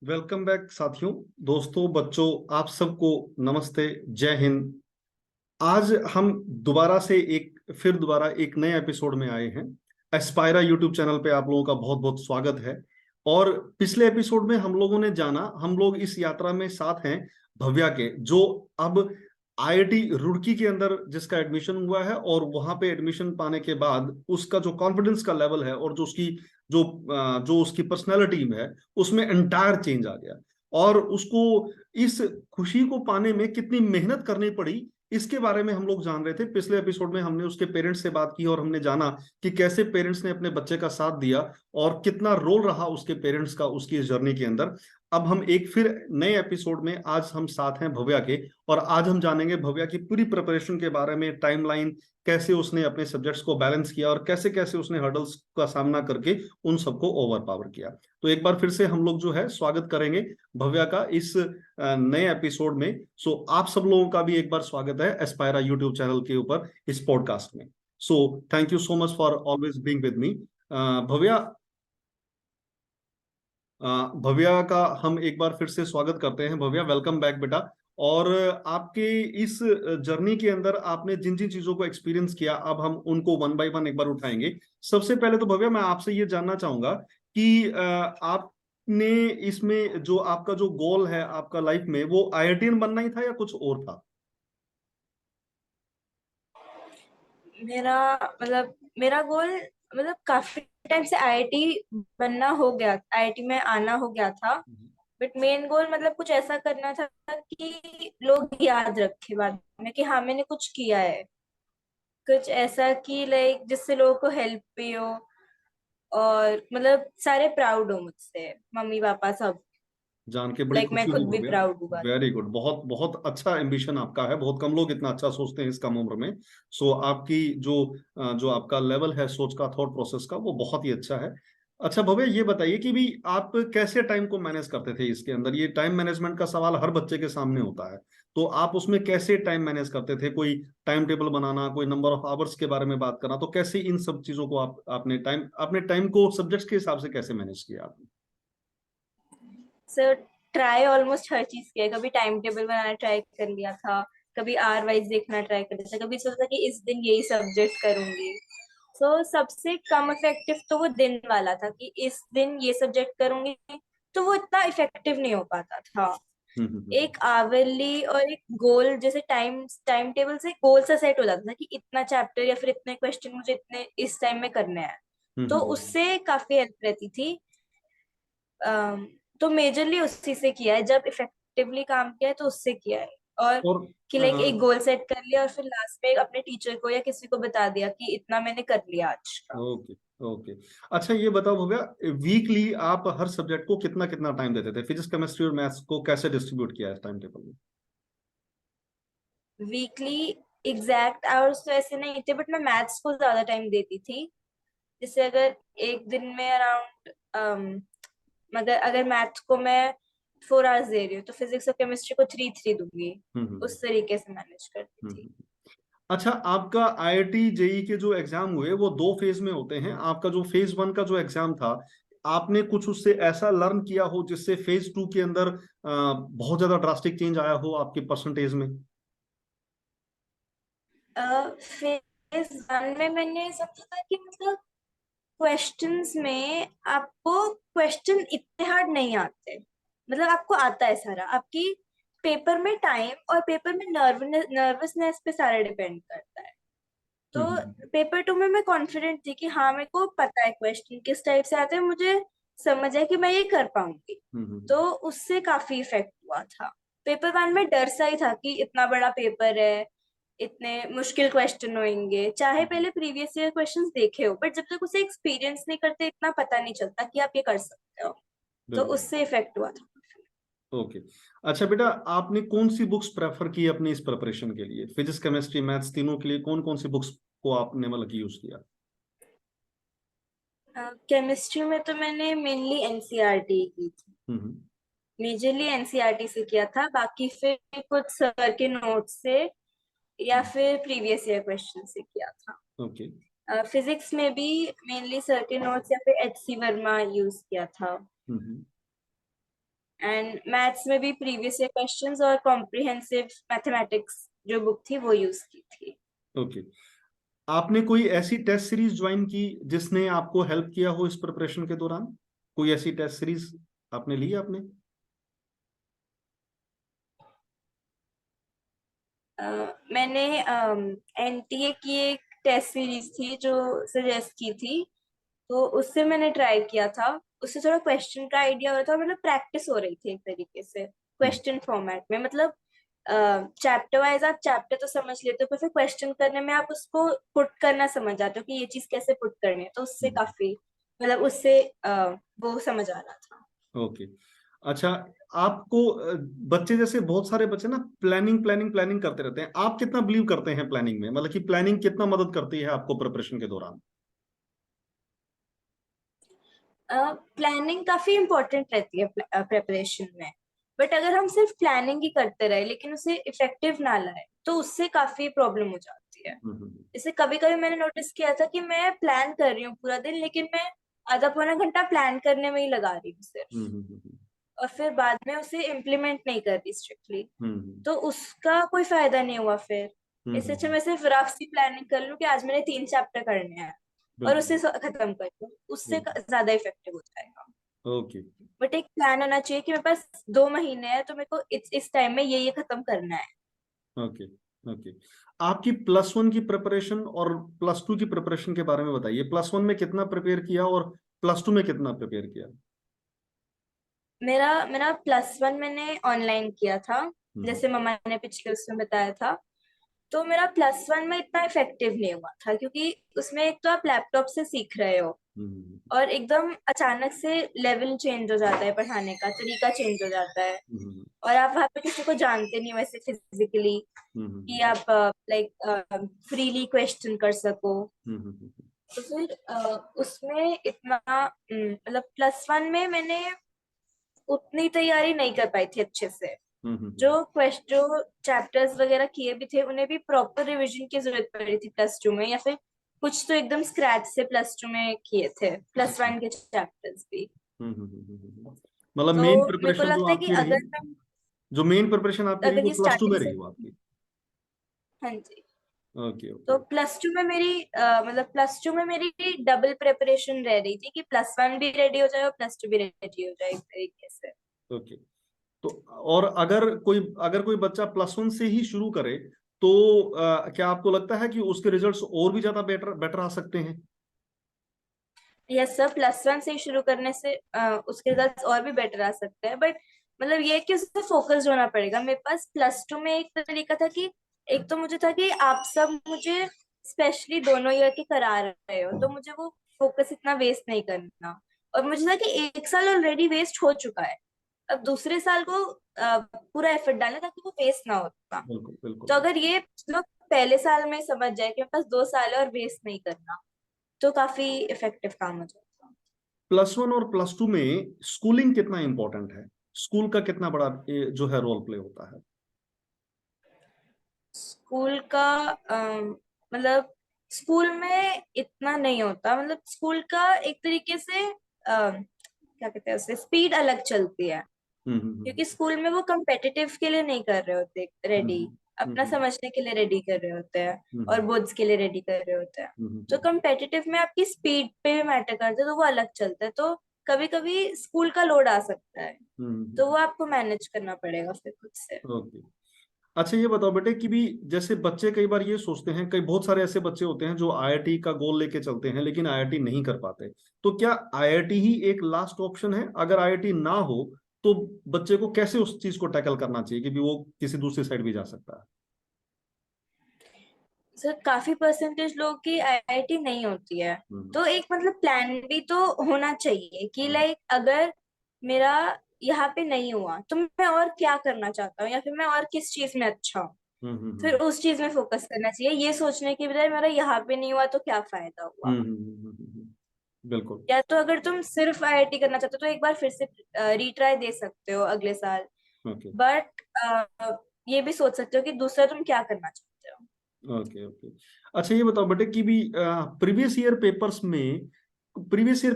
Welcome back साथियों, दोस्तों, बच्चों, आप सबको नमस्ते। जय हिंद। आज हम दोबारा एक नए एपिसोड में आए हैं। एस्पायरा यूट्यूब चैनल पे आप लोगों का बहुत बहुत स्वागत है। और पिछले एपिसोड में हम लोगों ने जाना, हम लोग इस यात्रा में साथ हैं भव्या के, जो अब आईआईटी रुड़की के अंदर जिसका एडमिशन हुआ है, और वहां पे एडमिशन पाने के बाद उसका जो कॉन्फिडेंस का लेवल है और जो उसकी पर्सनैलिटी है उसमें एंटायर चेंज आ गया। और उसको इस खुशी को पाने में कितनी मेहनत करनी पड़ी, इसके बारे में हम लोग जान रहे थे। पिछले एपिसोड में हमने उसके पेरेंट्स से बात की और हमने जाना कि कैसे पेरेंट्स ने अपने बच्चे का साथ दिया और कितना रोल रहा उसके पेरेंट्स का उसकी इस जर्नी के अंदर। अब हम एक फिर नए एपिसोड में आज हम साथ हैं भव्या के, और आज हम जानेंगे भव्या की पूरी प्रिपरेशन के बारे में, टाइमलाइन, कैसे उसने अपने सब्जेक्ट्स को बैलेंस किया और कैसे कैसे उसने हर्डल्स का सामना करके उन सबको ओवर पावर किया। तो एक बार फिर से हम लोग जो है स्वागत करेंगे भव्या का इस नए एपिसोड में। सो आप सब लोगों का भी एक बार स्वागत है एस्पायरा यूट्यूब चैनल के ऊपर इस पॉडकास्ट में। सो thank you so much for always being with me. Bhavya, Bhavya का हम एक बार फिर से स्वागत करते हैं। भव्या, वेलकम बैक बेटा। और आपके इस जर्नी के अंदर आपने जिन जिन चीजों को एक्सपीरियंस किया, अब हम उनको वन बाय वन एक बार उठाएंगे। सबसे पहले तो भव्या मैं आपसे ये जानना चाहूंगा कि आपने इसमें जो आपका जो गोल है आपका लाइफ में, वो आईआईटीएन बनना ही था या कुछ और था? मेरा मेरा गोल काफी टाइम से आईआईटी बनना हो गया, आईआईटी में आना हो गया था। बट मेन गोल कुछ ऐसा करना था कि लोग याद रखे बाद में कि हाँ मैंने कुछ किया है, कुछ ऐसा कि लाइक जिससे लोगों को हेल्प भी हो और सारे प्राउड हो मुझसे, मम्मी पापा सब। जान के बड़ी मैं खुशी हुई खुद भी भव्या। प्राउड हूँ बाद वेरी गुड, बहुत बहुत अच्छा एम्बिशन आपका है। बहुत कम लोग इतना अच्छा सोचते हैं इस कम उम्र में। सो आपकी जो आपका लेवल है सोच का, थॉट प्रोसेस का, वो बहुत ही अच्छा है। अच्छा भव्या, ये बताइए कि भी आप कैसे टाइम को मैनेज करते थे इसके अंदर। ये टाइम मैनेजमेंट का सवाल हर बच्चे के सामने होता है, तो आप उसमें कैसे टाइम मैनेज करते थे? कोई टाइम टेबल बनाना, कोई नंबर ऑफ आवर्स के बारे में बात करना, तो कैसे इन सब चीजों को आपने टाइम को सब्जेक्ट्स के हिसाब से कैसे मैनेज किया आपने? सर ट्राई ऑलमोस्ट हर चीज किया है। कभी टाइम टेबल बनाना ट्राई कर लिया था, कभी आर वाइज देखना ट्राई कर लिया था, कभी सोचा था कि इस दिन यही सब्जेक्ट करूंगी। सबसे कम इफेक्टिव तो वो दिन वाला था कि इस दिन ये सब्जेक्ट करूंगी, तो वो इतना इफेक्टिव नहीं हो पाता था। हम्म। एक आवरली और एक गोल, जैसे टाइम टाइम टेबल से गोल सा सेट हो जाता था कि इतना चैप्टर या फिर इतने क्वेश्चन मुझे इतने इस टाइम में करने हैं। हम्म तो हम्म। उससे काफी हेल्प रहती थी। तो मेजरली उसी से किया है, जब इफेक्टिवली काम किया है तो उससे किया है। और और कि लाइक एक गोल सेट कर लिया और फिर लास्ट में अपने टीचर को या किसी को बता दिया कि इतना मैंने कर लिया आज का। Okay okay. अच्छा ये बताओ भव्या, वीकली आप हर सब्जेक्ट को कितना कितना टाइम देते थे? फिजिक्स, केमिस्ट्री और मैथ्स को कैसे डिस्ट्रीब्यूट किया है टाइम टेबल में? वीकली एग्जैक्ट आवर्स तो ऐसे नहीं थे, बट मैं मैथ्स को ज्यादा टाइम देती थी। जैसे अगर एक दिन में अराउंड अगर मैथ्स को मैं 4 आवर्स दे रही हूँ तो फिजिक्स और केमिस्ट्री को 3 3 दूंगी। हम्म उस तरीके से मैनेज करती हम्म थी। हम्म। अच्छा, आपका आईआईटी जेई के जो एग्जाम हुए वो दो फेज में होते हैं। आपका जो फेज वन का जो एग्जाम था, आपने कुछ उससे ऐसा लर्न किया हो जिससे फेज टू के अंदर बहुत ज्यादा ड्रास्टिक चेंज आया हो आपके परसेंटेज में? फेज वन में मैंने सोचा था कि क्वेश्चंस में आपको क्वेश्चन इतने हार्ड नहीं आते। आपको आता है सारा, आपकी पेपर में टाइम और पेपर में नर्वसनेस पे सारा डिपेंड करता है। तो हम्म पेपर टू में मैं कॉन्फिडेंट थी कि हाँ मेरे को पता है क्वेश्चन किस टाइप से आते हैं, मुझे समझ है कि मैं ये कर पाऊंगी। हम्म तो उससे काफी इफेक्ट हुआ था। पेपर वन में डर सा ही था कि इतना बड़ा पेपर है, इतने मुश्किल क्वेश्चन होंगे, चाहे हम्म। पहले प्रीवियस ईयर क्वेश्चंस देखे हो, बट जब तक उसे एक्सपीरियंस नहीं करते इतना पता नहीं चलता कि आप ये कर सकते हो। तो बिल्कुल। उससे इफेक्ट हुआ था। ओके। अच्छा बेटा, आपने कौन सी बुक्स प्रेफर की अपनी इस प्रिपरेशन के लिए? फिजिक्स, केमिस्ट्री, मैथ्स तीनों के लिए कौन कौन सी बुक्स को आपने मतलब यूज किया? केमिस्ट्री में तो मैंने मेनली एनसीईआरटी की थी, हम्म मेजरली एनसीईआरटी से किया था। बाकी फिर कुछ सर के नोट से या फिर प्रीवियस ईयर क्वेश्चन से किया था। ओके। फिजिक्स में भी मेनली सर के नोट्स या फिर एच सी वर्मा यूज किया था। हम्म एंड मैथ्स में भी प्रीवियस ईयर क्वेश्चंस और कॉम्प्रिहेंसिव मैथमेटिक्स जो बुक थी वो यूज की थी। ओके। आपने कोई ऐसी टेस्ट सीरीज ज्वाइन की जिसने आपको हेल्प किया हो इस प्रिपरेशन के दौरान? कोई ऐसी टेस्ट सीरीज आपने ली आपने? मैंने एनटीए की एक टेस्ट सीरीज थी जो सजेस्ट की थी, तो उससे मैंने ट्राई किया था। उससे थोड़ा क्वेश्चन का आइडिया हो रहा था, मतलब प्रैक्टिस हो रही थी एक तरीके से हम्म, क्वेश्चन फॉर्मेट में। मतलब चैप्टर वाइज आप चैप्टर तो समझ लेते हो, पर फिर क्वेश्चन करने में आप उसको पुट करना समझ जाते हो कि ये चीज कैसे पुट करनी है, तो उससे हम्म, काफी मतलब उससे वो समझ आ रहा था। ओके। अच्छा, आपको बच्चे जैसे बहुत सारे बच्चे ना प्लानिंग प्लानिंग प्लानिंग करते रहते हैं, आप कितना बिलीव करते हैं प्लानिंग में? मतलब कि प्लानिंग कितना मदद करती है आपको प्रिपरेशन के दौरान? प्लानिंग काफी इम्पोर्टेंट रहती है प्रेपरेशन में। बट अगर हम सिर्फ प्लानिंग ही करते रहे लेकिन उसे इफेक्टिव ना लाए तो उससे काफी प्रॉब्लम हो जाती है। हम्म, जैसे कभी कभी मैंने नोटिस किया था कि मैं प्लान कर रही हूँ पूरा दिन, लेकिन मैं आधा पौना घंटा प्लान करने में ही लगा रही हूँ हम्म, सिर्फ, हम्म, और फिर बाद में उसे इम्प्लीमेंट नहीं कर रही स्ट्रिक्टली, हम्म, तो उसका कोई फायदा नहीं हुआ फिर। हम्म, इससे अच्छा मैं सिर्फ रफ सी प्लानिंग कर लूँ कि आज मैंने 3 चैप्टर करने हैं और बिल्कुल उसे खत्म कर लूँ, उससे बिल्कुल। ज्यादा इफेक्टिव हो जाएगा। ओके बट एक प्लान होना चाहिए कि मेरे पास 2 महीने हैं, तो मेरे को इस टाइम में ये खत्म करना है। Okay okay. आपकी प्लस वन की प्रिपरेशन और प्लस टू की प्रिपरेशन के बारे में बताइए। प्लस वन में कितना प्रिपेयर किया और प्लस टू में कितना प्रिपेयर किया? मेरा मेरा +1 मैंने ऑनलाइन किया था, हम्म, जैसे मम्मा ने पिछले उसमें बताया था। तो मेरा +1 में इतना इफेक्टिव नहीं हुआ था, क्योंकि उसमें एक तो आप लैपटॉप से सीख रहे हो हम्म, और एकदम अचानक से लेवल चेंज हो जाता है, पढ़ाने का तरीका चेंज हो जाता है, हम्म, और आप वहाँ पे किसी को जानते नहीं वैसे फिजिकली कि हम्म, आप लाइक फ्रीली क्वेश्चन कर सको। हम्म, तो फिर उसमें इतना मतलब +1 में मैंने उतनी तैयारी नहीं कर पाई थी अच्छे से। जो चैप्टर्स वगैरह किए भी थे उन्हें भी प्रॉपर रिवीजन की जरूरत पड़ी थी +2 में, या फिर कुछ तो एकदम स्क्रैच से +2 में किए थे, +1 के चैप्टर्स भी। मतलब तो मेन मेरे को प्रिपरेशन जो लगता है कि आपकी रही, जो मेन प्रिपरेशन आपकी रही अगर वो ये प्लस टू में स्टार्टिंग से, रही वो आपकी। हाँ जी, ओके तो ओके +2 में मेरी मतलब +2 में मेरी डबल प्रिपरेशन रह रही थी कि +1 भी रेडी हो जाए और +2 भी रेडी हो जाए एक तरीके से। ओके। तो और अगर कोई बच्चा प्लस वन से ही शुरू करे तो क्या आपको लगता है कि उसके रिजल्ट्स और भी ज्यादा बेटर बेटर आ सकते हैं? यस सर, +1 से ही शुरू करने से उसके रिजल्ट्स और भी बेटर आ सकते हैं, बट मतलब ये है कि उसे फोकस्ड होना पड़ेगा। मेरे पास +2 में एक तरीका था कि एक तो मुझे था कि आप सब मुझे स्पेशली दोनों ईयर के करा रहे हो, तो मुझे वो फोकस इतना वेस्ट नहीं करना, और मुझे था कि 1 साल ऑलरेडी वेस्ट हो चुका है, अब दूसरे साल को पूरा एफर्ट डालना ताकि वो वेस्ट ना होता। बिल्कुल तो बिल्कुल। अगर ये लोग पहले साल में समझ जाए कि मेरे पास 2 साल है और वेस्ट नहीं करना, तो काफी इफेक्टिव काम हो जाएगा। प्लस वन और प्लस टू में स्कूलिंग कितना इंपॉर्टेंट है? स्कूल का कितना बड़ा जो है रोल प्ले होता है? स्कूल का मतलब स्कूल में इतना नहीं होता, मतलब स्कूल का एक तरीके से क्या कहते हैं उसे, स्पीड अलग चलती है, हम्म, क्योंकि स्कूल में वो competitive के लिए नहीं कर रहे होते हम्म, रेडी, अपना हम्म, समझने के लिए रेडी कर रहे होते हैं और हम्म, बोर्ड्स के लिए रेडी कर रहे होते हैं। तो हम्म, competitive में आपकी स्पीड पे मैटर करता है, तो वो अलग चलता है, तो कभी कभी स्कूल का लोड आ सकता है, तो वो आपको मैनेज करना पड़ेगा फिर खुद से। ओके। अच्छा ये बताओ बेटे कि भी जैसे बच्चे कई बार ये सोचते हैं, कई बहुत सारे ऐसे बच्चे होते हैं जो आईआईटी का गोल लेके चलते हैं लेकिन आईआईटी नहीं कर पाते। तो क्या आईआईटी ही एक लास्ट ऑप्शन है? अगर आईआईटी ना हो तो बच्चे को कैसे उस चीज को टैकल करना चाहिए कि भी वो किसी दूसरी साइड भी जा सकता है? सर काफी परसेंटेज लोगों की आईआईटी नहीं होती है, हम्म, तो एक मतलब प्लान भी तो होना चाहिए कि हम्म, लाइक अगर मेरा यहाँ पे नहीं हुआ तो मैं और क्या करना चाहता हूँ, या फिर मैं और किस चीज में अच्छा हूँ, हम्म, फिर उस चीज में फोकस करना चाहिए, ये सोचने की बजाय मेरा यहाँ पे नहीं हुआ तो क्या फायदा हुआ। बिल्कुल। या तो अगर तुम सिर्फ आईआईटी करना चाहते हो तो एक बार फिर से रीट्राई दे सकते हो अगले साल, ओके बट ये भी सोच सकते हो कि दूसरा तुम क्या करना चाहते हो। Okay okay. अच्छा ये बताओ बेटे कि भी प्रीवियस ईयर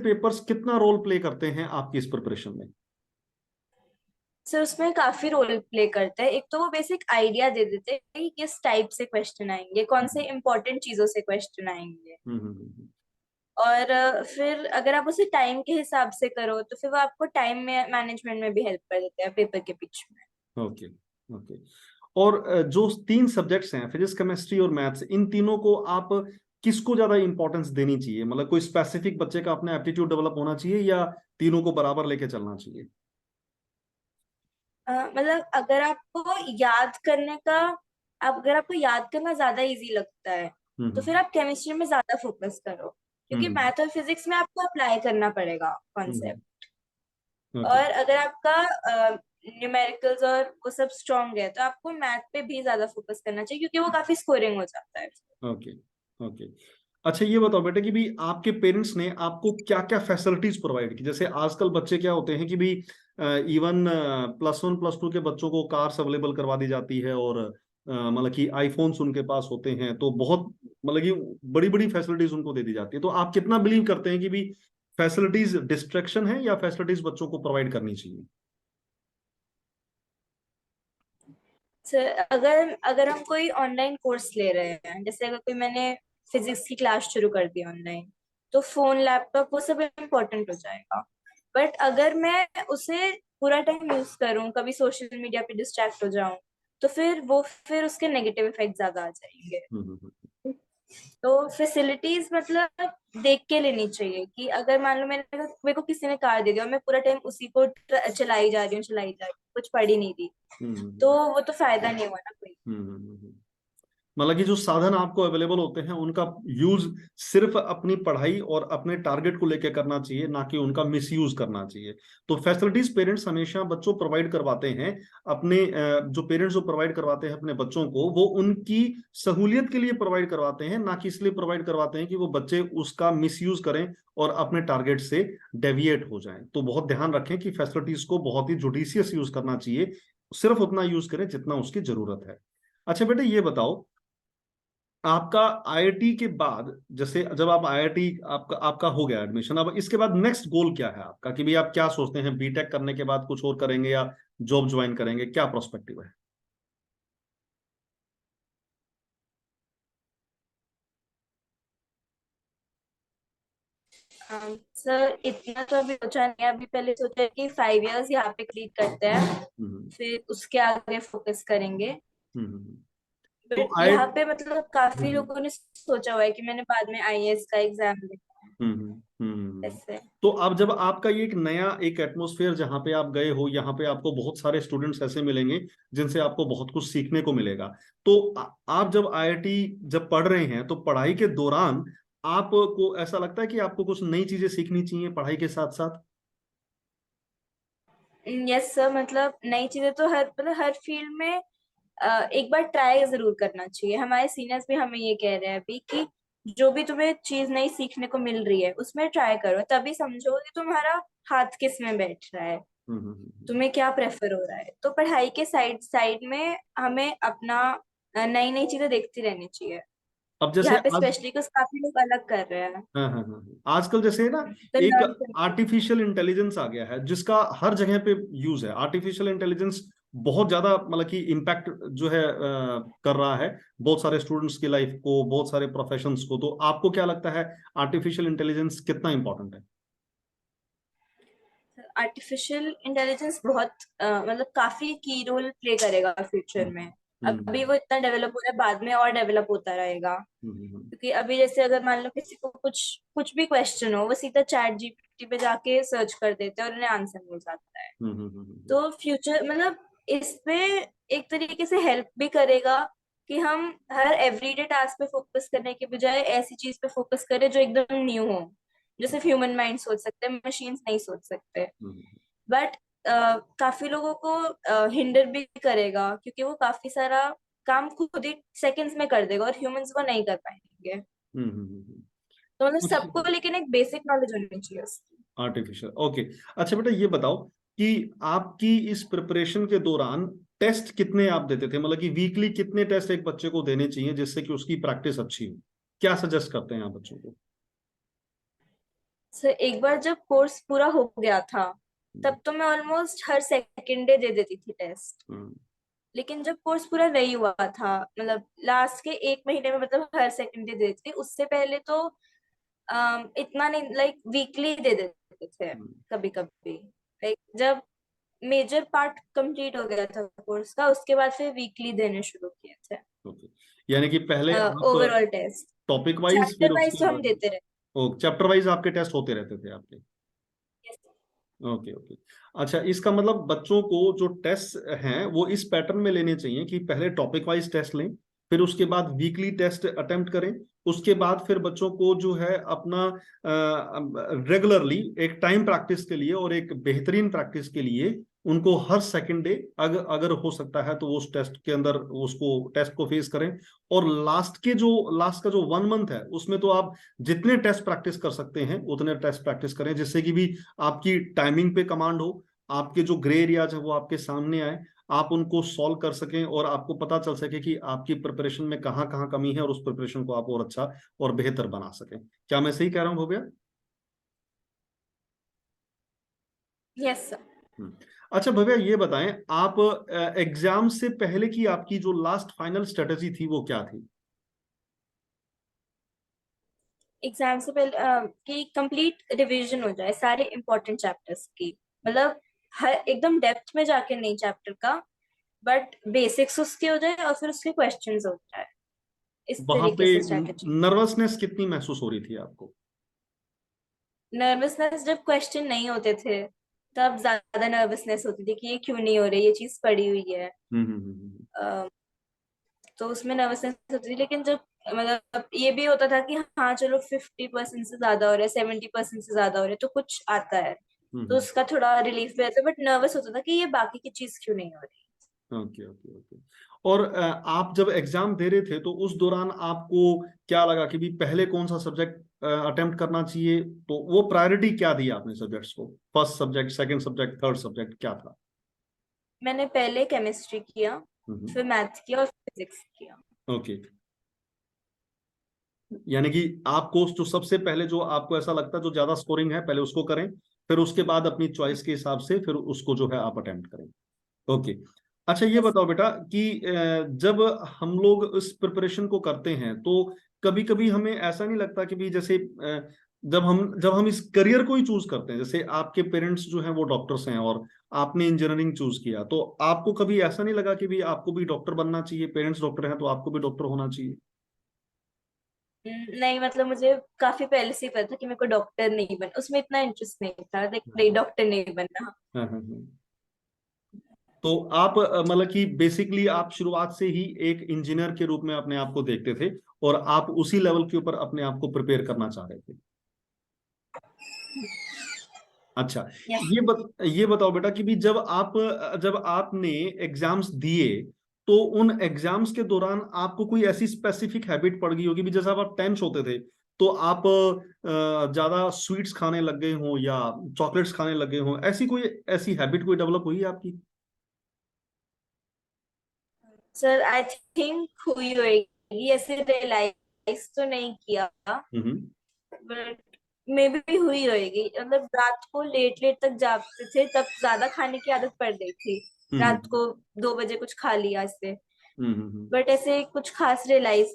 पेपर्स कितना रोल प्ले करते हैं आपकी इस प्रिपरेशन में? सर उसमें काफी रोल प्ले करता है। एक तो वो बेसिक आइडिया दे देते हैं कि किस टाइप से क्वेश्चन आएंगे, कौन से इंपॉर्टेंट चीजों से क्वेश्चन आएंगे। और फिर अगर आप उसे टाइम के हिसाब से करो तो फिर वो आपको टाइम में मैनेजमेंट में भी हेल्प कर देते हैं पेपर के बीच में। Okay okay. और जो 3 सब्जेक्ट्स हैं, फिजिक्स, केमिस्ट्री और मैथ्स, इन तीनों को आप किसको ज्यादा इंपॉर्टेंस देनी चाहिए? मतलब कोई स्पेसिफिक बच्चे का अपना एप्टीट्यूड डेवलप होना चाहिए या तीनों को बराबर लेके चलना चाहिए? मतलब अगर आपको याद करना ज्यादा इजी लगता है तो हम्म फिर आप केमिस्ट्री में ज्यादा फोकस करो, क्योंकि हम्म मैथ और फिजिक्स में आपको अप्लाई करना पड़ेगा हम्म। कॉन्सेप्ट। ओके और अगर आपका न्यूमेरिकल्स और वो सब स्ट्रांग है तो आपको मैथ पे भी ज्यादा फोकस करना चाहिए, क्योंकि वो काफी स्कोरिंग हो जाता है। Okay okay. अच्छा ये बताओ बेटा कि भी आपके पेरेंट्स ने आपको क्या क्या फैसिलिटीज प्रोवाइड की? जैसे आजकल बच्चे क्या होते हैं कि भी इवन +1 +2 के बच्चों को कार्स अवेलेबल करवा दी जाती है, और मतलब कि आईफोन्स उनके पास होते हैं, तो बहुत मतलब कि बड़ी बड़ी फैसिलिटीज उनको दे दी जाती है। तो आप कितना बिलीव करते हैं कि भी फैसिलिटीज डिस्ट्रैक्शन है या फैसिलिटीज बच्चों को प्रोवाइड करनी चाहिए? सर अगर अगर हम कोई ऑनलाइन कोर्स ले रहे हैं, जैसे अगर कोई मैंने फिजिक्स की क्लास शुरू कर दी ऑनलाइन, तो फोन लैपटॉप वो सब इम्पोर्टेंट हो जाएगा। बट अगर मैं उसे पूरा टाइम यूज करूं, कभी सोशल मीडिया पे डिस्ट्रैक्ट हो जाऊं, तो फिर उसके नेगेटिव इफेक्ट ज्यादा आ जाएंगे। हम्म। तो फैसिलिटीज मतलब देख के लेनी चाहिए कि अगर मान लो मेरे को किसी ने कार दे दिया और मैं पूरा टाइम उसी को चलाई जा रही हूँ, कुछ पढ़ ही नहीं रही, हम्म तो हम्म वो तो फायदा नहीं हुआ ना कोई। हम्म। मतलब कि जो साधन आपको अवेलेबल होते हैं उनका यूज सिर्फ अपनी पढ़ाई और अपने टारगेट को लेकर करना चाहिए, ना कि उनका मिसयूज करना चाहिए। तो फैसिलिटीज पेरेंट्स हमेशा बच्चों प्रोवाइड करवाते हैं अपने जो पेरेंट्स जो प्रोवाइड करवाते हैं अपने बच्चों को, वो उनकी सहूलियत के लिए प्रोवाइड करवाते हैं, ना कि इसलिए प्रोवाइड करवाते हैं कि वो बच्चे उसका मिसयूज करें और अपने टारगेट से डेविएट हो जाएं। तो बहुत ध्यान रखें कि फैसिलिटीज को बहुत ही जुडिशियस यूज करना चाहिए, सिर्फ उतना यूज करें जितना उसकी जरूरत है। अच्छा बेटे ये बताओ, आपका आईआईटी के बाद, जैसे जब आप आईआईटी आपका आपका हो गया एडमिशन, अब इसके बाद नेक्स्ट गोल क्या है आपका? कि भाई आप क्या सोचते हैं, बीटेक करने के बाद कुछ और करेंगे या जॉब ज्वाइन करेंगे? क्या प्रोस्पेक्टिव है? सर इतना तो अभी सोचा नहीं है। अभी पहले सोचा है कि 5 इयर्स यहाँ पे क्लीट करते हैं, हम्म फिर उसके आगे फोकस करेंगे। हम्म। तो बट आई यहाँ पे मतलब काफी लोगों ने सोचा हुआ है कि मैंने बाद में आईएएस का एग्जाम देना है ऐसे। तो अब जब आपका ये एक नया एक एटमॉस्फेयर जहां पे आप गए हो, यहाँ पे आपको बहुत सारे स्टूडेंट्स ऐसे मिलेंगे जिनसे आपको बहुत कुछ सीखने को मिलेगा। तो आप जब आईआईटी जब पढ़ रहे हैं, तो पढ़ाई के दौरान आपको ऐसा लगता है कि आपको कुछ नई चीजें सीखनी चाहिए पढ़ाई के साथ साथ? यस सर, मतलब नई चीजें तो हर फील्ड में एक बार ट्राई जरूर करना चाहिए। हमारे सीनियर्स भी हमें ये कह रहे हैं अभी कि जो भी तुम्हें चीज नई सीखने को मिल रही है उसमें ट्राई करो, तभी समझो कि तुम्हारा हाथ किस में बैठ रहा है, तुम्हें क्या प्रेफर हो रहा है। तो पढ़ाई के साइड साइड में हमें अपना नई नई चीजें देखती रहनी चाहिए। अब जैसे यहाँ पे आज, स्पेशली कुछ काफी लोग अलग कर रहे हैं, हाँ हाँ हाँ, आजकल जैसे ना तो एक लर्न करना। आर्टिफिशियल इंटेलिजेंस आ गया है जिसका हर जगह पे यूज है। आर्टिफिशियल इंटेलिजेंस बहुत ज्यादा मतलब कि इम्पैक्ट जो है कर रहा है बहुत सारे स्टूडेंट्स की लाइफ को, बहुत सारे प्रोफेशंस को। तो आपको क्या लगता है आर्टिफिशियल इंटेलिजेंस कितना इंपॉर्टेंट है? आर्टिफिशियल इंटेलिजेंस बहुत मतलब काफी की रोल प्ले करेगा फ्यूचर हम्म में। हम्म अभी वो इतना डेवलप हो रहा है, बाद में और डेवलप होता रहेगा। हम्म क्योंकि अभी जैसे अगर मान लो किसी को कुछ कुछ भी क्वेश्चन हो, वो सीधा चैट जीपीटी पे जाके सर्च कर देते हैं और उन्हें आंसर मिल जाता है। हम्म तो फ्यूचर मतलब इस पे एक तरीके से हेल्प भी करेगा कि हम हर एवरीडे टास्क पे फोकस करने के बजाय ऐसी चीज पे फोकस करें जो एकदम न्यू हो, जो सिर्फ ह्यूमन माइंड सोच सकते हैं, मशीन्स नहीं सोच सकते। हम्म बट काफी लोगों को हिंडर भी करेगा, क्योंकि वो काफी सारा काम खुद ही सेकंड्स में कर देगा और ह्यूमंस वो नहीं कर पाएंगे। तो मतलब सबको लेकिन एक बेसिक नॉलेज होनी चाहिए उसकी। Artificial, okay. अच्छा बेटा ये बताओ कि आपकी इस प्रिपरेशन के दौरान टेस्ट कितने आप देते थे? मतलब कि वीकली कितने टेस्ट एक बच्चे को देने चाहिए जिससे कि उसकी प्रैक्टिस अच्छी हो? क्या सजेस्ट करते हैं आप बच्चों को? सर एक बार जब कोर्स पूरा हो गया था तब तो मैं almost her second day they देती थी टेस्ट। हम्म, लेकिन जब कोर्स पूरा नहीं हुआ था, मतलब लास्ट के 1 महीने में, मतलब हर सेकंड डे देती थी। उससे पहले तो इतना नहीं, लाइक वीकली दे देते थे हम्म, कभी कभी। लाइक जब मेजर पार्ट कंप्लीट हो गया था कोर्स का, उसके बाद फिर वीकली देने शुरू किए थे ओके। यानी कि पहले आप ओवरऑल टेस्ट। टॉपिक वाइज, फिर चैप्टर वाइज उसके तो हम बाद देते रहते। चैप्टर वाइज आपके टेस्ट होते रहते थे आपके। Yes. Okay okay. अच्छा, इसका मतलब बच्चों को जो टेस्ट हैं वो इस पैटर्न में लेने चाहिए कि पहले टॉपिक वाइज टेस्ट लें, फिर उसके बाद वीकली टेस्ट अटेम्प्ट करें, उसके बाद फिर बच्चों को जो है अपना रेगुलरली एक टाइम प्रैक्टिस के लिए और एक बेहतरीन प्रैक्टिस के लिए उनको हर सेकंड डे अगर अगर हो सकता है तो वो उस टेस्ट के अंदर उसको टेस्ट को फेस करें। और लास्ट का जो 1 मंथ है उसमें तो आप जितने टेस्ट प्रैक्टिस कर सकते हैं उतने टेस्ट प्रैक्टिस करें, जिससे कि भी आपकी टाइमिंग पे कमांड हो, आपके जो ग्रे एरियाज है वो आपके सामने आए, आप उनको सॉल्व कर सकें और आपको पता चल सके कि आपकी प्रिपरेशन में कहाँ कहाँ कमी है और उस प्रिपरेशन को आप और अच्छा और बेहतर बना सकें। क्या मैं सही कह रहा हूँ भव्या? Yes sir. हम्म। अच्छा भव्या, ये बताएं आप एग्जाम से पहले की आपकी जो लास्ट फाइनल स्ट्रेटेजी थी वो क्या थी? एग्जाम से पहले कि कंप्लीट रिवीजन हो जाए सारे इंपॉर्टेंट चैप्टर्स की। मतलब हर एकदम डेप्थ में जाके नहीं चैप्टर का, बट बेसिक्स उसके हो जाए और फिर उसके क्वेश्चंस हो जाए, इस वहां तरीके पे से स्ट्रेटेजी। नर्वसनेस कितनी महसूस हो रही थी आपको? नर्वसनेस जब क्वेश्चन नहीं होते थे तब ज्यादा नर्वसनेस होती थी कि ये क्यों नहीं हो रही, ये चीज पड़ी हुई है। अ, तो उसमें नर्वसनेस होती थी। लेकिन जब मतलब ये भी होता था कि हाँ चलो 50% से ज्यादा हो रहा है, 70% से ज्यादा हो रहा है, तो कुछ आता है, तो हम्म। उसका थोड़ा रिलीफ भी रहता है। बट नर्वस होता था कि ये बाकी की चीज क्यों नहीं हो रही। Okay okay okay. और आप जब एग्जाम दे रहे थे तो उस दौरान आपको क्या लगा कि भी पहले कौन सा सब्जेक्ट अटेम्प्ट करना चाहिए, तो वो प्रायोरिटी क्या दी आपने सब्जेक्ट्स को? First subject, second subject, third subject क्या था? मैंने पहले केमिस्ट्री किया, हम्म। फिर मैथ किया और फिजिक्स किया। ओके। यानी कि आपको जो सबसे पहले जो आपको ऐसा लगता है जो ज्यादा स्कोरिंग है पहले उसको करें, फिर उसके बाद अपनी चॉइस के हिसाब से फिर उसको जो है आप अटेम्प्ट करें। ओके। अच्छा, ये यस। बताओ बेटा कि जब हम लोग इस प्रिपरेशन को करते हैं तो कभी कभी हमें ऐसा नहीं लगता कि भी जैसे जब हम इस करियर को ही चूज करते हैं, जैसे आपके पेरेंट्स जो हैं वो डॉक्टर्स हैं और आपने इंजीनियरिंग चूज किया, तो आपको कभी ऐसा नहीं लगा कि भी आपको भी डॉक्टर बनना चाहिए, पेरेंट्स डॉक्टर हैं तो आपको भी डॉक्टर होना चाहिए? नहीं, मतलब मुझे काफी पहले से ही पता था कि मेरे को डॉक्टर नहीं बन, उसमें इतना इंटरेस्ट नहीं था, देख नहीं डॉक्टर नहीं बनना। हाँ हाँ हाँ। तो आप मतलब कि बेसिकली आप शुरुआत से ही एक इंजीनियर के रूप में अपने आप को देखते थे और आप उसी लेवल के ऊपर अपने आप को प्रिपेयर करना चाह रहे थे। अच्छा, यस। ये बताओ बेटा कि भी जब आपने एग्जाम्स दिए तो उन एग्जाम्स के दौरान आपको कोई ऐसी स्पेसिफिक हैबिट पड़ गई होगी भी जैसे आप टेंस होते थे तो आप ज्यादा स्वीट्स खाने लग गए हो या चॉकलेट्स खाने लग गए हो, ऐसी कोई ऐसी हैबिट कोई डेवलप हुई है आपकी? सर आई थिंक हुई होगी, ऐसे रियलाइज तो नहीं किया, हम्म बट मे भी हुई होगी। मतलब रात को लेट लेट तक जागते थे तब ज्यादा खाने की आदत पड़ गई थी। रात हम्म को 2 बजे कुछ खा लिया इससे, हम्म। बट ऐसे कुछ खास रियलाइज।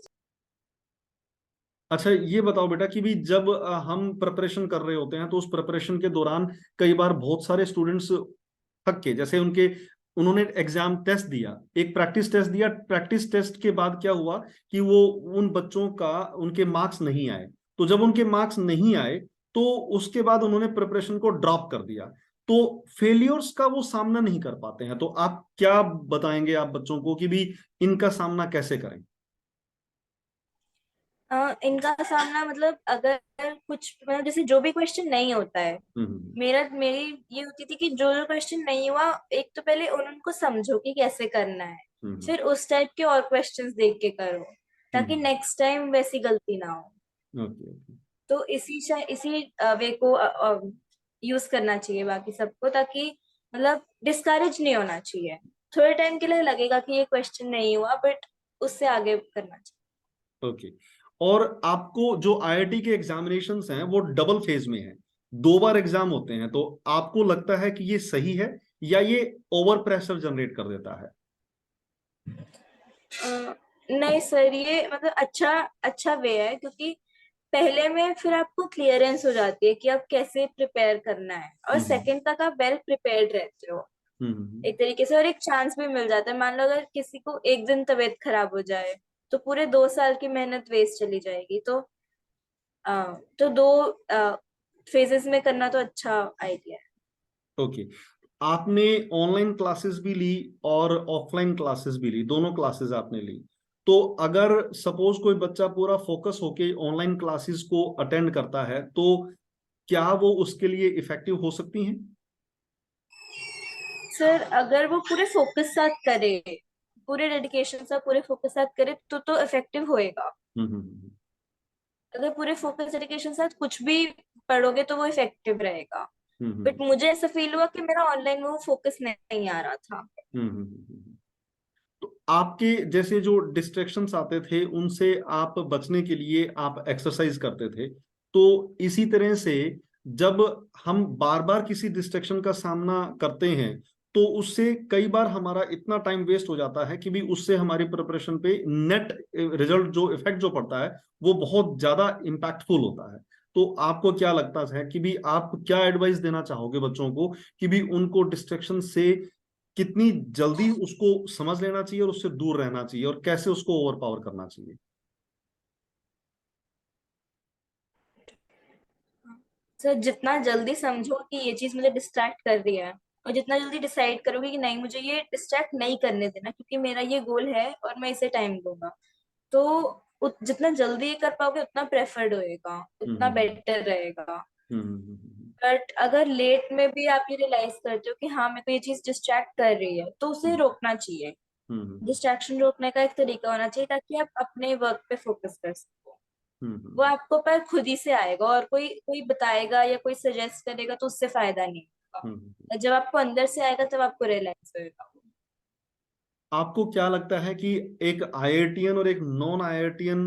अच्छा, ये बताओ बेटा कि भी जब हम प्रिपरेशन कर रहे होते हैं तो उस प्रिपरेशन के दौरान कई बार बहुत सारे स्टूडेंट्स थक के, जैसे उन्होंने एग्जाम टेस्ट दिया, एक प्रैक्टिस टेस्ट दिया, प्रैक्टिस टेस्ट के बाद क्या हुआ कि वो उन बच्चों का उनके मार्क्स नहीं आए, तो जब उनके मार्क्स नहीं आए तो उसके बाद उन्होंने प्रिपरेशन को ड्रॉप कर दिया, तो फेलियर्स का वो सामना नहीं कर पाते हैं, तो आप क्या बताएंगे आप बच्चों को कि भी इनका सामना कैसे करें? इनका सामना, मतलब अगर कुछ, मतलब जैसे जो भी क्वेश्चन नहीं होता है, हम्म मेरी ये होती थी कि जो जो क्वेश्चन नहीं हुआ, एक तो पहले उनको समझो कि कैसे करना है, हम्म फिर उस टाइप के और क्वेश्चंस देख के करो, ताकि हम्म। नेक्स्ट टाइम वैसी गलती ना हो। Okay okay. तो इसी वे को यूज करना चाहिए बाकी सबको, ताकि मतलब डिस्करेज नहीं होना चाहिए। थोड़े टाइम के लिए लगेगा कि ये क्वेश्चन नहीं हुआ, बट उससे आगे करना चाहिए। ओके। और आपको जो आईआईटी के एग्जामिनेशंस हैं वो डबल फेज में है, 2 बार एग्जाम होते हैं, तो आपको लगता है कि ये सही है या ये ओवर प्रेशर जनरेट कर देता है? नहीं सर, ये मतलब अच्छा अच्छा वे है, क्योंकि पहले में फिर आपको क्लियरेंस हो जाती है कि आप कैसे प्रिपेयर करना है, और हम्म सेकंड तक आप वेल प्रिपेयर्ड रहते हो हम्म एक तरीके से, और एक चांस भी मिल जाता है। मान लो अगर किसी को एक दिन तबीयत खराब हो जाए तो पूरे 2 साल की मेहनत वेस्ट चली जाएगी। तो दो फेजेस में करना तो अच्छा आइडिया है। ओके। आपने ऑनलाइन क्लासेस भी ली और ऑफलाइन क्लासेस भी ली, दोनों क्लासेस आपने ली। तो अगर सपोज कोई बच्चा पूरा फोकस होके ऑनलाइन क्लासेस को अटेंड करता है, तो क्या वो उसके लिए इफेक्टिव हो सकती हैं? सर अगर वो पूरे फोकस साथ करे, पूरे डेडिकेशन से पूरे फोकस साथ करे तो इफेक्टिव होएगा। हम्म। अगर पूरे फोकस डेडिकेशन साथ कुछ भी पढ़ोगे तो वो इफेक्टिव रहेगा। बट हम्म मुझे ऐसा फील हुआ कि मेरा ऑनलाइन में वो फोकस नहीं आ रहा था। हम्म। तो आपके जैसे जो डिस्ट्रैक्शंस आते थे उनसे आप बचने के लिए आप एक्सरसाइज करते थे, तो इसी तरह से जब हम बार बार किसी डिस्ट्रैक्शन का सामना करते हैं, तो उससे कई बार हमारा इतना टाइम वेस्ट हो जाता है कि भी उससे हमारी प्रिपरेशन पे नेट रिजल्ट जो इफेक्ट जो पड़ता है वो बहुत ज्यादा इम्पैक्टफुल होता है। तो आपको क्या लगता है कि भी आप क्या एडवाइस देना चाहोगे बच्चों को कि भी उनको डिस्ट्रैक्शन से कितनी जल्दी उसको समझ लेना चाहिए और उससे दूर रहना चाहिए, और कैसे उसको ओवर पावर करना चाहिए? सर जितना जल्दी समझो कि ये चीज मुझे डिस्ट्रैक्ट कर रही है, और जितना जल्दी डिसाइड करोगे कि नहीं मुझे ये डिस्ट्रैक्ट नहीं करने देना क्योंकि मेरा ये गोल है और मैं इसे टाइम दूंगा, तो जितना जल्दी ये कर पाओगे उतना प्रेफर्ड होएगा, उतना हम्म बेटर रहेगा। हम्म बट अगर लेट में भी आप ये रियलाइज करते हो कि हाँ मेरे को ये चीज डिस्ट्रैक्ट कर रही है, तो उसे हम्म रोकना चाहिए। हम्म डिस्ट्रैक्शन रोकने का एक तरीका होना चाहिए ताकि आप अपने वर्क पे फोकस कर सको। वो हम्म आपको पर खुद ही से आएगा, और कोई कोई बताएगा या कोई सजेस्ट करेगा तो उससे फायदा नहीं हम्म। होगा। जब आपको अंदर से आएगा तब आपको रियलाइज होगा। आपको क्या लगता है कि एक आईआईटीएन और एक नॉन आईआईटीएन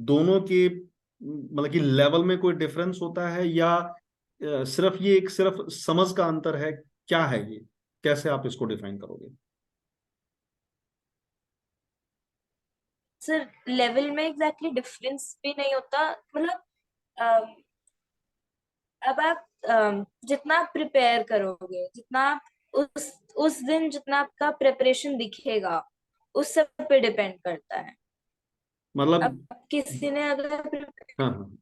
दोनों के मतलब कि लेवल में कोई डिफरेंस होता है, या सिर्फ ये एक सिर्फ समझ का अंतर है? क्या है ये, कैसे आप इसको डिफाइन करोगे? सर लेवल में एग्जैक्टली डिफरेंस भी नहीं होता, मतलब अम, अब आप जितना आप प्रिपेयर करोगे, जितना आप उस दिन जितना आपका प्रिपरेशन दिखेगा, उस सब पे डिपेंड करता है। अब मतलब किसी ने अगर हाँ हाँ,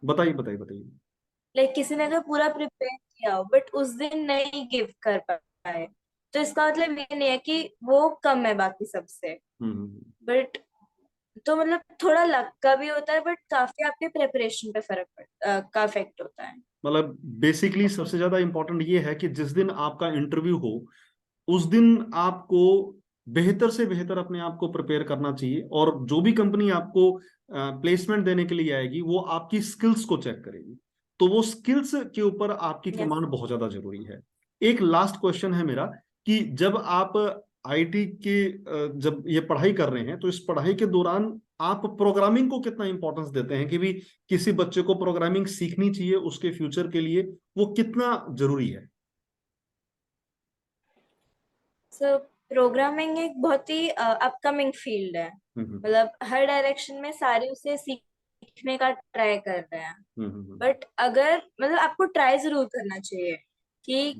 बताइए बताइए बताइए। किसी ने अगर पूरा प्रिपेयर किया हो बट उस दिन नहीं गिव कर पाए, तो इसका मतलब ये नहीं है कि वो कम है बाकी सबसे। बट तो मतलब थोड़ा लक का भी होता है, बट काफी आपके प्रिपरेशन पे का इफेक्ट होता है। मतलब बेसिकली सबसे ज्यादा इंपॉर्टेंट ये है कि जिस दिन आपका इंटरव्यू हो उस दिन आपको बेहतर से बेहतर अपने आप को प्रिपेयर करना चाहिए, और जो भी कंपनी आपको प्लेसमेंट देने के लिए आएगी वो आपकी स्किल्स को चेक करेगी। तो वो स्किल्स के ऊपर आपकी यस। कमांड बहुत ज्यादा जरूरी है। एक लास्ट क्वेश्चन है मेरा कि जब आप आईटी के जब ये पढ़ाई कर रहे हैं, तो इस पढ़ाई के दौरान आप प्रोग्रामिंग को कितना इंपॉर्टेंस देते हैं कि भी किसी बच्चे को प्रोग्रामिंग सीखनी चाहिए उसके फ्यूचर के लिए, वो कितना जरूरी है? सो प्रोग्रामिंग एक बहुत ही अपकमिंग फील्ड है। हम्म मतलब हर डायरेक्शन में सारे उसे सीखने का ट्राई कर रहे हैं। हम्म बट अगर मतलब आपको ट्राई जरूर करना चाहिए कि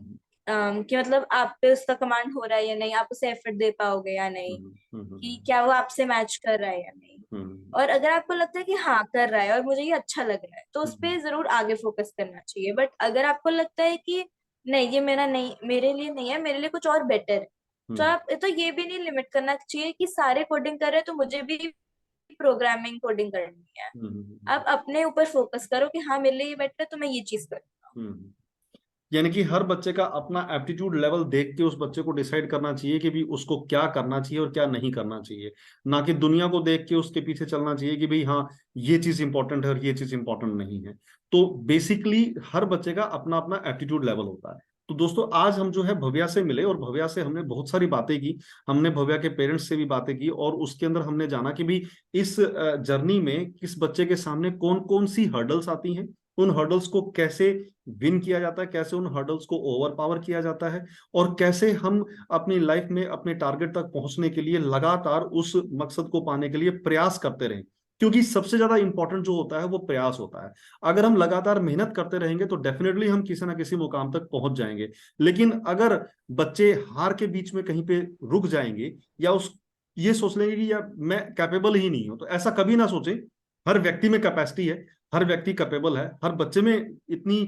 कि मतलब आप पे उसका कमांड हो रहा है या नहीं, आप उसे एफर्ट दे पाओगे या नहीं, कि क्या वो आपसे मैच कर रहा है या नहीं। और अगर आपको लगता है कि हाँ कर रहा है और मुझे ये अच्छा लग रहा है, तो उस पे जरूर आगे फोकस करना चाहिए। बट अगर आपको लगता है कि नहीं ये मेरा नहीं, मेरे लिए नहीं है, मेरे लिए कुछ और बेटर है, तो आप तो ये भी नहीं लिमिट करना चाहिए कि सारे कोडिंग कर रहे हैं तो मुझे भी प्रोग्रामिंग कोडिंग करनी है। आप अपने ऊपर फोकस करो कि हाँ मेरे लिए ये बेटर है तो मैं ये चीज करूँ। यानी कि हर बच्चे का अपना एप्टीट्यूड लेवल देख के उस बच्चे को डिसाइड करना चाहिए कि भी उसको क्या करना चाहिए और क्या नहीं करना चाहिए, ना कि दुनिया को देख के उसके पीछे चलना चाहिए कि भाई हाँ ये चीज इंपॉर्टेंट है और ये चीज इंपॉर्टेंट नहीं है। तो बेसिकली हर बच्चे का अपना अपना एप्टीट्यूड लेवल होता है। तो दोस्तों आज हम जो है भव्या से मिले और भव्या से हमने बहुत सारी बातें की। हमने भव्या के पेरेंट्स से भी बातें की और उसके अंदर हमने जाना कि भी इस जर्नी में किस बच्चे के सामने कौन कौन सी हर्डल्स आती हैं, उन हर्डल्स को कैसे विन किया जाता है, कैसे उन हर्डल्स को ओवर पावर किया जाता है, और कैसे हम अपनी लाइफ में अपने टारगेट तक पहुंचने के लिए लगातार उस मकसद को पाने के लिए प्रयास करते रहें। क्योंकि सबसे ज्यादा इंपॉर्टेंट जो होता है वो प्रयास होता है। अगर हम लगातार मेहनत करते रहेंगे तो डेफिनेटली हम किसी ना किसी मुकाम तक पहुंच जाएंगे। लेकिन अगर बच्चे हार के बीच में कहीं पे रुक जाएंगे, या उस ये सोच लेंगे कि यार मैं कैपेबल ही नहीं हूं, तो ऐसा कभी ना सोचें। हर व्यक्ति में कैपेसिटी है, हर व्यक्ति कैपेबल है, हर बच्चे में इतनी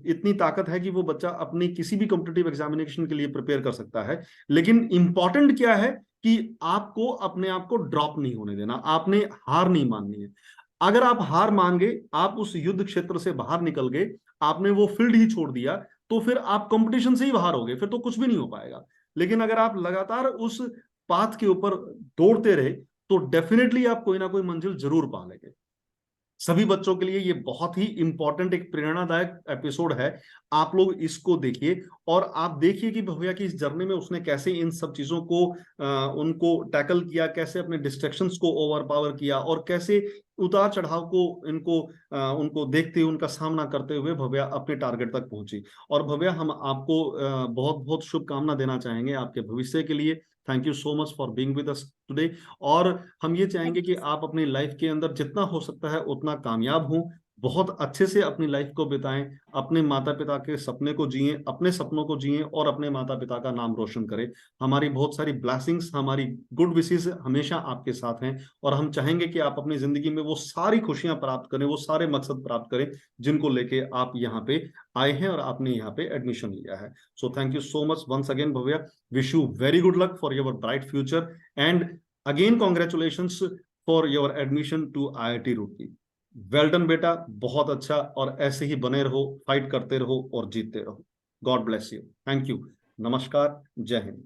इतनी ताकत है कि वो बच्चा अपनी किसी भी कॉम्पिटिटिव एग्जामिनेशन के लिए प्रिपेयर कर सकता है। लेकिन इंपॉर्टेंट क्या है कि आपको अपने आप को ड्रॉप नहीं होने देना, आपने हार नहीं माननी है। अगर आप हार मान गए, आप उस युद्ध क्षेत्र से बाहर निकल गए, आपने वो फील्ड ही छोड़ दिया, तो फिर आप कंपटीशन से ही बाहर हो गए, फिर तो कुछ भी नहीं हो पाएगा। लेकिन अगर आप लगातार उस पाथ के ऊपर दौड़ते रहे तो डेफिनेटली आप कोई ना कोई मंजिल जरूर पा लेंगे। सभी बच्चों के लिए ये बहुत ही इंपॉर्टेंट एक प्रेरणादायक एपिसोड है। आप लोग इसको देखिए, और आप देखिए कि भव्या की इस जर्नी में उसने कैसे इन सब चीजों को उनको टैकल किया, कैसे अपने डिस्ट्रैक्शंस को ओवर पावर किया, और कैसे उतार चढ़ाव को इनको उनको देखते हुए, उनका सामना करते हुए भव्या अपने टारगेट तक पहुंची। और भव्या, हम आपको बहुत बहुत शुभकामना देना चाहेंगे आपके भविष्य के लिए। Thank you so much for being with us today. और हम ये चाहेंगे थैंक कि यू। आप अपनी लाइफ के अंदर जितना हो सकता है उतना कामयाब हों, बहुत अच्छे से अपनी लाइफ को बिताएं, अपने माता पिता के सपने को जिएं, अपने सपनों को जिएं, और अपने माता पिता का नाम रोशन करें। हमारी बहुत सारी ब्लेसिंग्स, हमारी गुड विशेस हमेशा आपके साथ हैं, और हम चाहेंगे कि आप अपनी जिंदगी में वो सारी खुशियां प्राप्त करें, वो सारे मकसद प्राप्त करें जिनको लेके आप यहाँ पे आए हैं और आपने यहाँ पे एडमिशन लिया है। So thank you so much once again Bhavya. Wish you very good luck for your bright future, and again congratulations for your admission to IIT Roorkee. Well done बेटा, बहुत अच्छा, और ऐसे ही बने रहो, फाइट करते रहो और जीतते रहो। God bless you. Thank you. नमस्कार। जय हिंद।